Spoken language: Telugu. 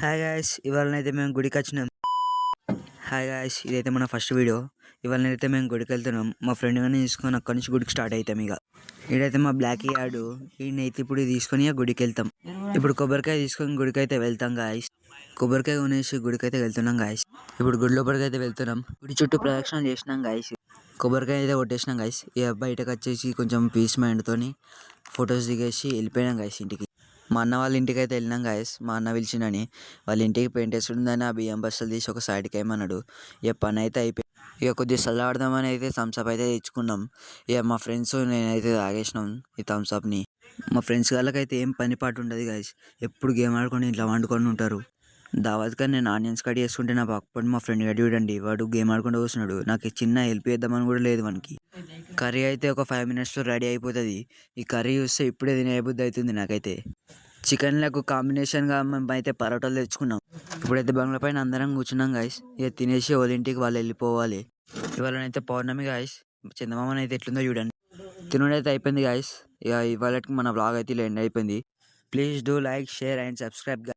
హాయ్ గాయ్స్, ఇవాళనైతే మేము గుడికి వచ్చినాం. హాయ్ గాయ్స్, ఇదైతే మన ఫస్ట్ వీడియో. ఇవాళనైతే మేము గుడికి వెళ్తున్నాం. మా ఫ్రెండ్ గారిని తీసుకొని అక్కడి నుంచి గుడికి స్టార్ట్ అవుతాం. ఇక ఇడైతే మా బ్లాక్ యాడు ఈయనైతే ఇప్పుడు తీసుకొని గుడికి వెళ్తాం. ఇప్పుడు కొబ్బరికాయ తీసుకొని గుడికి అయితే వెళ్తాం గాయస్. కొబ్బరికాయ కొనేసి గుడికి అయితే వెళ్తున్నాం గాయస్. ఇప్పుడు గుడి లోపలికి అయితే వెళ్తున్నాం. గుడి చుట్టూ ప్రదక్షిణ చేసినాం గాయస్. కొబ్బరికాయ అయితే కొట్టేసినాం గాయస్. ఇక బయటకు వచ్చేసి కొంచెం పీస్ మైండ్తోని ఫొటోస్ దిగేసి వెళ్ళిపోయినాం గాయస్ ఇంటికి. మా అన్న వాళ్ళ ఇంటికి అయితే వెళ్ళినాం గాయస్. మా అన్న పిలిచిండని వాళ్ళ ఇంటికి పెయింట్ వేస్తుందని ఆ బియ్యం బస్తలు తీసి ఒక సైడ్కి వేయమన్నాడు. ఇక పని అయితే అయిపోయింది. ఇక కొద్దిగా చల్లబడదామని అయితే థమ్స్అప్ అయితే తెచ్చుకున్నాం. ఇక మా ఫ్రెండ్స్ నేనైతే తాగేసినాం ఈ థమ్స్అప్ని. మా ఫ్రెండ్స్ వాళ్ళకైతే ఏం పని పాటు ఉండదు గాయస్. ఎప్పుడు గేమ్ ఆడుకొని ఇట్లా వండుకొని ఉంటారు. దావత్ కానీ నేను ఆనియన్స్ కట్ చేసుకుంటే నా పక్కపడి మా ఫ్రెండ్ గడి చూడండి, వాడు గేమ్ ఆడుకుంటూ కూర్చున్నాడు. నాకు చిన్న హెల్ప్ చేద్దామని కూడా లేదు మనకి. కర్రీ అయితే ఒక 5 minutesలో రెడీ అయిపోతుంది. ఈ కర్రీ చూస్తే ఇప్పుడే తినేబుద్ధి అవుతుంది నాకైతే. చికెన్లకు కాంబినేషన్గా మేము అయితే పరోటాలు తెచ్చుకున్నాం. ఇప్పుడైతే బంగ్లా పైన అందరం కూర్చున్నాం గాయస్. ఇక తినేసి వాళ్ళ ఇంటికి వాళ్ళు వెళ్ళిపోవాలి. ఇవాళనైతే పౌర్ణమి గాయస్. చందమామని అయితే ఎట్లుందో చూడండి. తినుడైతే అయిపోయింది గాయస్. ఇక ఇవాళకి మన వ్లాగ్ అయితే ఎండ్ అయిపోయింది. Please do like, share and subscribe.